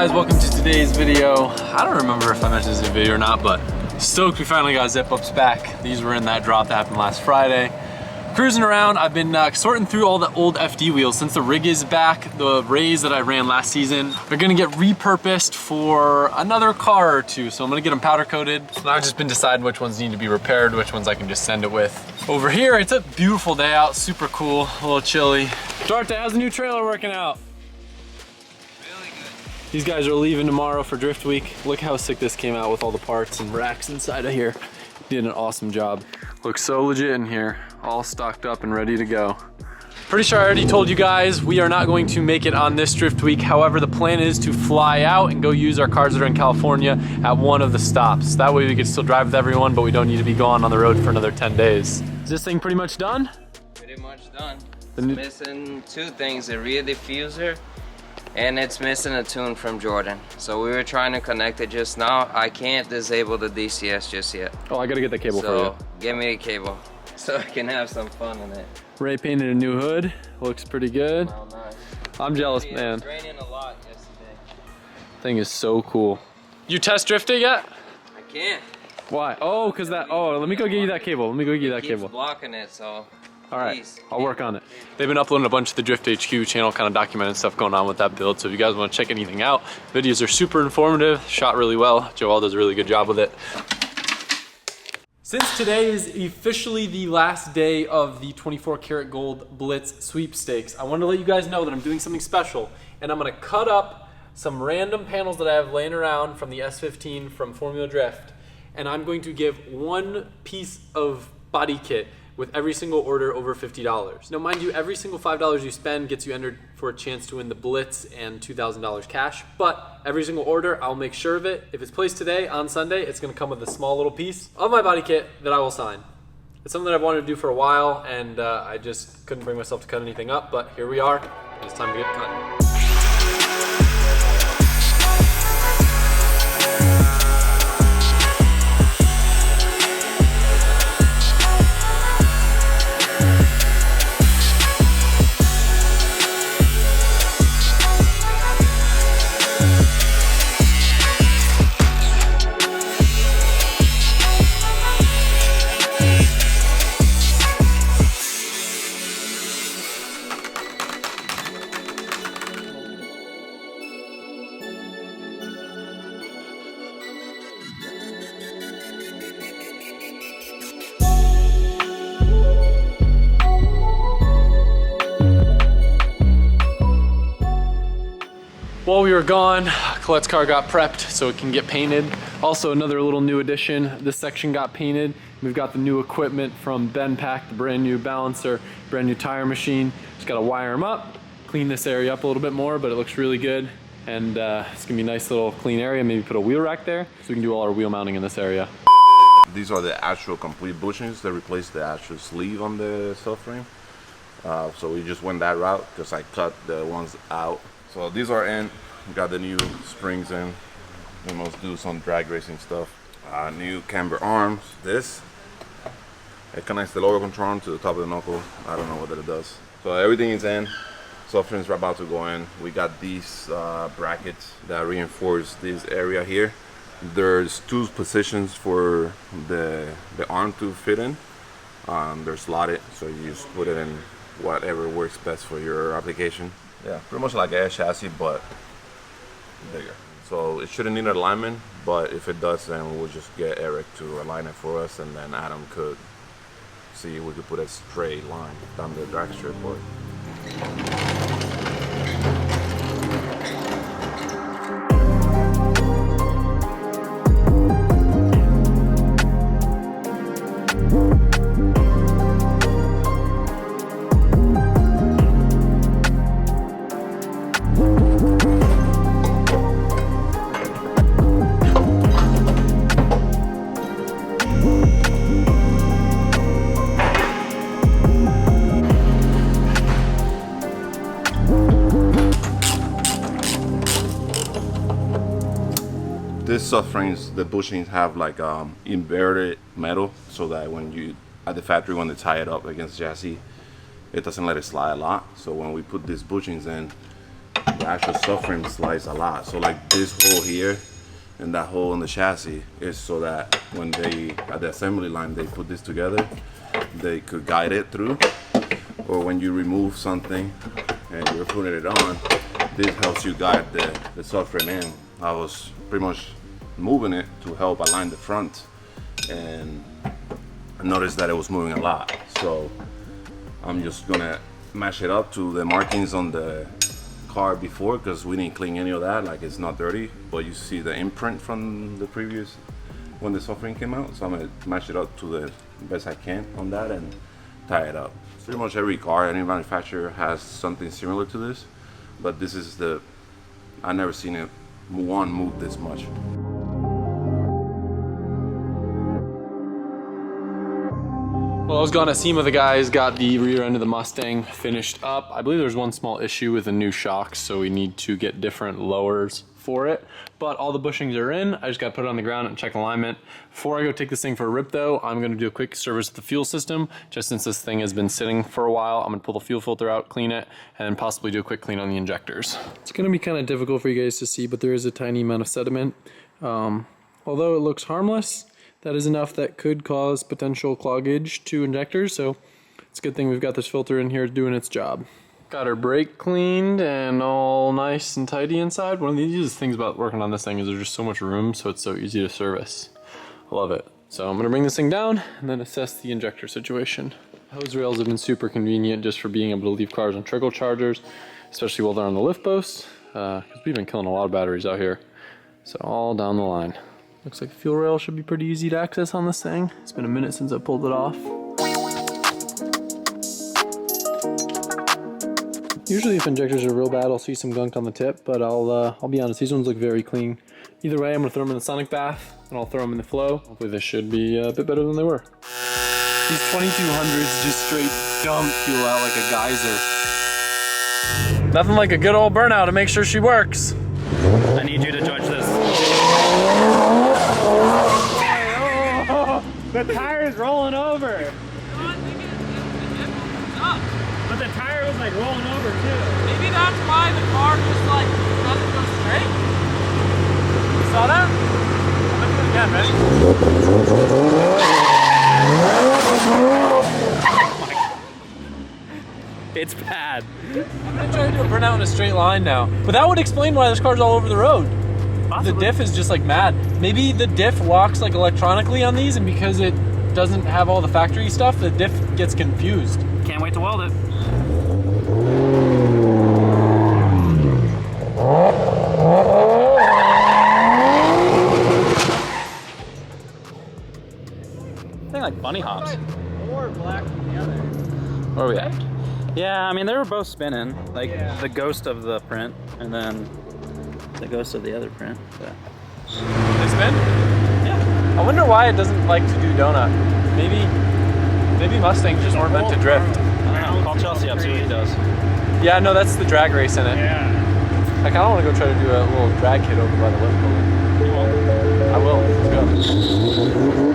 guys, welcome to today's video. I don't remember if I mentioned this in a video or not, but stoked we finally got zip ups back. These were in that drop that happened last Friday. Cruising around, I've been sorting through all the old FD wheels since the rig is back. The Rays that I ran last season are gonna get repurposed for another car or two. So I'm gonna get them powder coated. And I've just been deciding which ones need to be repaired, which ones I can just send it with. Over here, it's a beautiful day out, super cool, a little chilly. Duarte, how's the new trailer working out? Really good. These guys are leaving tomorrow for Drift Week. Look how sick this came out with all the parts and racks inside of here. Did an awesome job. Looks so legit in here, all stocked up and ready to go. Pretty sure I already told you guys we are not going to make it on this Drift Week. However, the plan is to fly out and go use our cars that are in California at one of the stops. That way we can still drive with everyone, but we don't need to be gone on the road for another 10 days. Is this thing pretty much done? Pretty much done. It's missing two things, a rear diffuser, and it's missing a tune from Jordan. So we were trying to connect it just now. I can't disable the DCS just yet. Oh, I gotta get the cable for you. So give me a cable so I can have some fun in it. Ray painted a new hood. Looks pretty good. Oh, nice. I'm jealous, It man. was raining a lot yesterday. Thing is so cool. You test drifted yet? I can't. Why? Oh, cause that, oh, let me go get you that cable. Let me go get you that It keeps cable. blocking it, so. All right, Please. I'll work on it. They've been uploading a bunch of the Drift HQ channel, kind of documenting stuff going on with that build. So if you guys want to check anything out, videos are super informative, shot really well. Joel does a really good job with it. Since today is officially the last day of the 24 karat gold Blitz sweepstakes, I wanted to let you guys know that I'm doing something special, and I'm gonna cut up some random panels that I have laying around from the S15 from Formula Drift, and I'm going to give one piece of body kit with every single order over $50. Now mind you, every single $5 you spend gets you entered for a chance to win the Blitz and $2,000 cash, but every single order, I'll make sure of it. If it's placed today, on Sunday, it's gonna come with a small little piece of my body kit that I will sign. It's something that I've wanted to do for a while, and I just couldn't bring myself to cut anything up, but here we are, and it's time to get cut. While we were gone, Colette's car got prepped so it can get painted. Also, another little new addition, this section got painted. We've got the new equipment from Ben Pack, the brand new balancer, brand new tire machine. Just gotta wire them up, clean this area up a little bit more, but it looks really good. And it's gonna be a nice little clean area. Maybe put a wheel rack there so we can do all our wheel mounting in this area. These are the actual complete bushings that replace the actual sleeve on the subframe. So we just went that route because I cut the ones out. So these are in. We got the new springs in. We must do some drag racing stuff. New camber arms. This, it connects the lower control arm to the top of the knuckle. I don't know what that does. So everything is in. Subframes are about to go in. We got these brackets that reinforce this area here. There's two positions for the arm to fit in. They're slotted, so you just put it in whatever works best for your application. Yeah, pretty much like an air chassis, but bigger. So it shouldn't need alignment, but if it does, then we'll just get Eric to align it for us, and then Adam could see if we could put a straight line down the drag strip board. This subframes, the bushings have like inverted metal, so that when you at the factory, when they tie it up against the chassis, it doesn't let it slide a lot. So when we put these bushings in, the actual subframe slides a lot. So like this hole here and that hole in the chassis is so that when they, at the assembly line, they put this together, they could guide it through. Or when you remove something and you're putting it on, this helps you guide the subframe in. I was pretty much moving it to help align the front, and I noticed that it was moving a lot. So I'm just gonna match it up to the markings on the car before, because we didn't clean any of that. Like, it's not dirty, but you see the imprint from the previous when the subframe came out. So I'm gonna match it up to the best I can on that and tie it up. Pretty much every car, any manufacturer has something similar to this, but this is I've never seen one move this much. Well, I was gone at SEMA. The guys got the rear end of the Mustang finished up. I believe there's one small issue with the new shocks, so we need to get different lowers for it. But all the bushings are in. I just got to put it on the ground and check alignment. Before I go take this thing for a rip though, I'm going to do a quick service of the fuel system. Just since this thing has been sitting for a while, I'm going to pull the fuel filter out, clean it, and possibly do a quick clean on the injectors. It's going to be kind of difficult for you guys to see, but there is a tiny amount of sediment. Although it looks harmless, that is enough that could cause potential cloggage to injectors, so it's a good thing we've got this filter in here doing its job. Got our brake cleaned and all nice and tidy inside. One of the easiest things about working on this thing is there's just so much room, so it's so easy to service. I love it. So I'm gonna bring this thing down and then assess the injector situation. Hose rails have been super convenient just for being able to leave cars on trickle chargers, especially while they're on the lift post, because we've been killing a lot of batteries out here. So all down the line. Looks like the fuel rail should be pretty easy to access on this thing. It's been a minute since I pulled it off. Usually if injectors are real bad, I'll see some gunk on the tip, but I'll be honest, these ones look very clean. Either way, I'm gonna throw them in the sonic bath and I'll throw them in the flow. Hopefully this should be a bit better than they were. These 2200s just straight dump fuel out like a geyser. Nothing like a good old burnout to make sure she works. I need you to judge this. The tire is rolling over. But the tire was like rolling over too. Maybe that's why the car just like doesn't go straight. You saw that? I'm gonna do it again, ready? It's bad. I'm gonna try to do a burnout in a straight line now. But that would explain why this car's all over the road. Possibly. The diff is just like mad. Maybe the diff locks like electronically on these, and because it doesn't have all the factory stuff, the diff gets confused. Can't wait to weld it. I think like bunny hops. Or black from the other. Where are we at? Yeah, I mean they were both spinning. Like the ghost of the print and then the ghost of the other print. But. They spin? Yeah. I wonder why it doesn't like to do donut. Maybe Mustangs just weren't meant to drift. I don't know. Call Chelsea up, see what he does. Yeah, no, that's the drag race in it. Yeah. I kind of want to go try to do a little drag hit over by the lift building. You won't. I will. Let's go.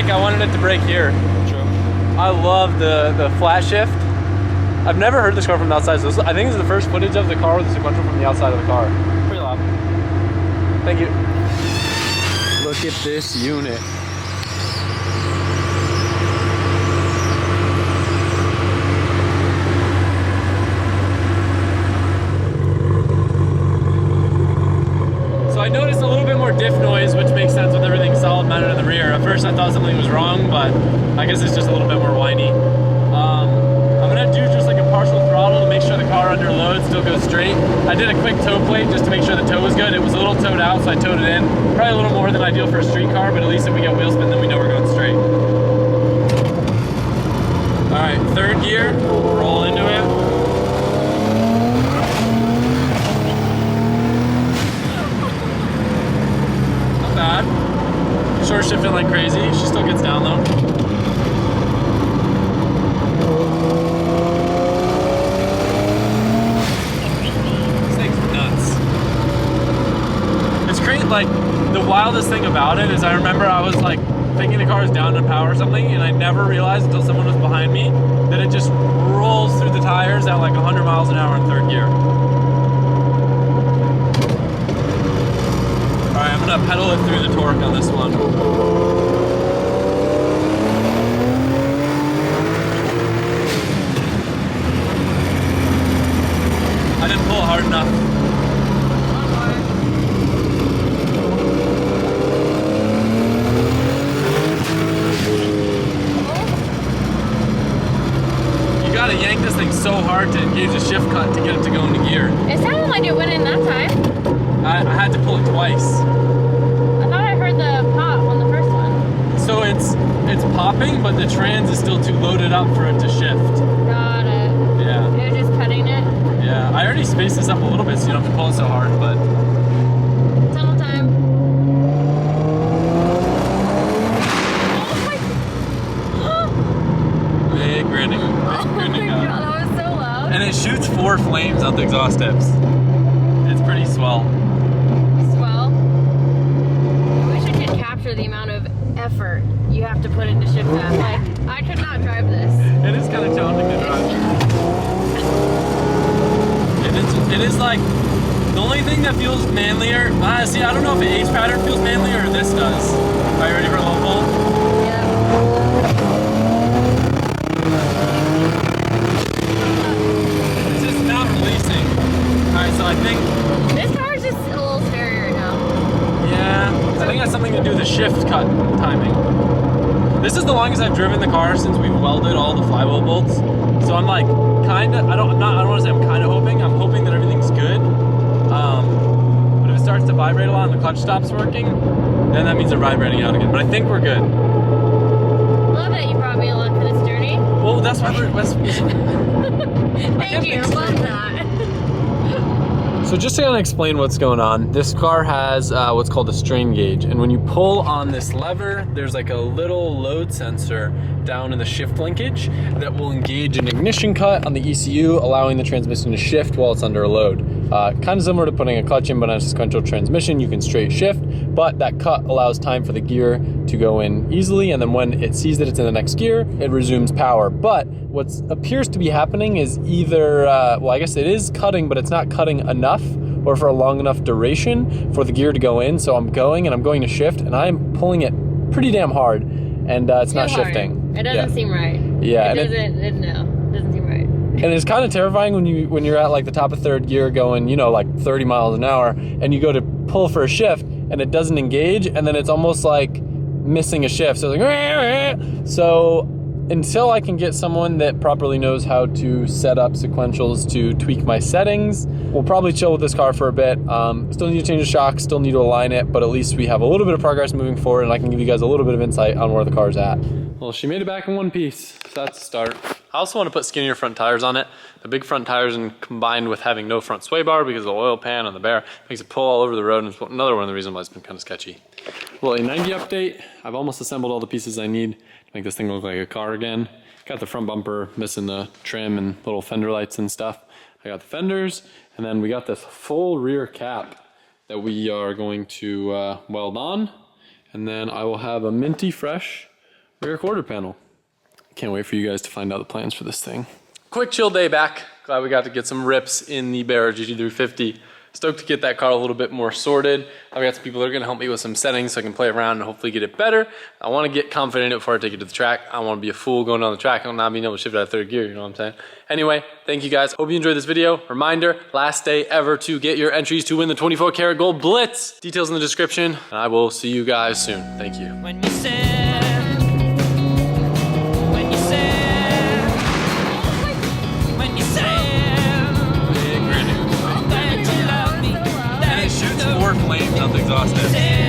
I wanted it to brake here. True. I love the flat shift. I've never heard this car from the outside, so I think this is the first footage of the car with the sequential from the outside of the car. Pretty loud. Thank you. Look at this unit. So I noticed a little bit more diff noise, which makes sense with everything solid mounted in the rear. At first I thought something was wrong, but I guess it's just a little bit more whiny. I'm gonna do just like a partial throttle to make sure the car under load still goes straight. I did a quick toe plate just to make sure the toe was good. It was a little towed out, so I towed it in. Probably a little more than ideal for a street car, but at least if we get wheel spin, then we know we're going straight. All right, third gear, roll into it. sort of shifting like crazy. She still gets down though. This thing's nuts. It's crazy, like, the wildest thing about it is I remember I was like thinking the car was down in power or something, and I never realized until someone was behind me that it just rolls through the tires at like 100 miles an hour in third gear. Alright, I'm gonna pedal it through the torque on this one. I didn't pull it hard enough. You gotta yank this thing so hard to engage the shift cut to get it to go into gear. It sounded like it went in that time. I had to pull it twice. I thought I heard the pop on the first one. So it's popping, but the trans is still too loaded up for it to shift. Got it. Yeah. You're just cutting it. Yeah. I already spaced this up a little bit so you don't have to pull it so hard, but Tunnel time. big grinning. Big Oh my grinning god, up. that was so loud. And it shoots 4 flames out the exhaust tips. It's pretty swell. Swell. I wish I could capture the amount of effort you have to put into shift that. Like, I could not drive this. It is kind of challenging to drive. It is like, the only thing that feels manlier, see, I don't know if the H pattern feels manlier or this does. Are you ready for a low pull? Yeah. It's just not releasing. Alright, so I think, This car is just a little scary right now. yeah, I think that's something to do with the shift cut timing. This is the longest I've driven the car since we've welded all the flywheel bolts. So I'm like, kinda, I don't want to say I'm kinda hoping, I'm hoping that everything's good. But if it starts to vibrate a lot and the clutch stops working, then that means they're vibrating out again. But I think we're good. Love that you brought me along for this journey. Well, that's why we're, Thank you, love that. So just to kind of explain what's going on, this car has what's called a strain gauge, and when you pull on this lever, there's like a little load sensor down in the shift linkage that will engage an ignition cut on the ECU, allowing the transmission to shift while it's under a load. Kind of similar to putting a clutch in, but on a sequential transmission, you can straight shift, but that cut allows time for the gear to go in easily, and then when it sees that it's in the next gear, it resumes power. But what appears to be happening is either, well, I guess it is cutting, but it's not cutting enough or for a long enough duration for the gear to go in. So I'm going to shift, and I'm pulling it pretty damn hard, and it's not Too hard. shifting. It doesn't seem right. Yeah, It doesn't seem right. and it's kind of terrifying when you're at like the top of third gear going, you know, like 30 miles an hour, and you go to pull for a shift and it doesn't engage, and then it's almost like missing a shift. So it's like, so until I can get someone that properly knows how to set up sequentials to tweak my settings, we'll probably chill with this car for a bit. Still need to change the shocks, still need to align it, but at least we have a little bit of progress moving forward, and I can give you guys a little bit of insight on where the car's at. Well, she made it back in one piece, so that's a start. I also want to put skinnier front tires on it. The big front tires, and combined with having no front sway bar because of the oil pan on the Barra, makes it pull all over the road, and it's another one of the reasons why it's been kind of sketchy. Well, a 90 update. I've almost assembled all the pieces I need to make this thing look like a car again. Got the front bumper missing the trim and little fender lights and stuff. I got the fenders, and then we got this full rear cap that we are going to weld on, and then I will have a minty fresh rear quarter panel. Can't wait for you guys to find out the plans for this thing. Quick chill day back. Glad we got to get some rips in the Barra GT350. Stoked to get that car a little bit more sorted. I've got some people that are going to help me with some settings so I can play around and hopefully get it better. I want to get confident in it before I take it to the track. I want to be a fool going down the track and not being able to shift out of third gear, you know what I'm saying? Anyway, thank you guys. Hope you enjoyed this video. Reminder, last day ever to get your entries to win the 24 karat gold blitz. Details in the description, and I will see you guys soon. Thank you. When you said, when you said, when you said Big grinning. that you love me, And it shoots 4 flames out the exhaust tips. said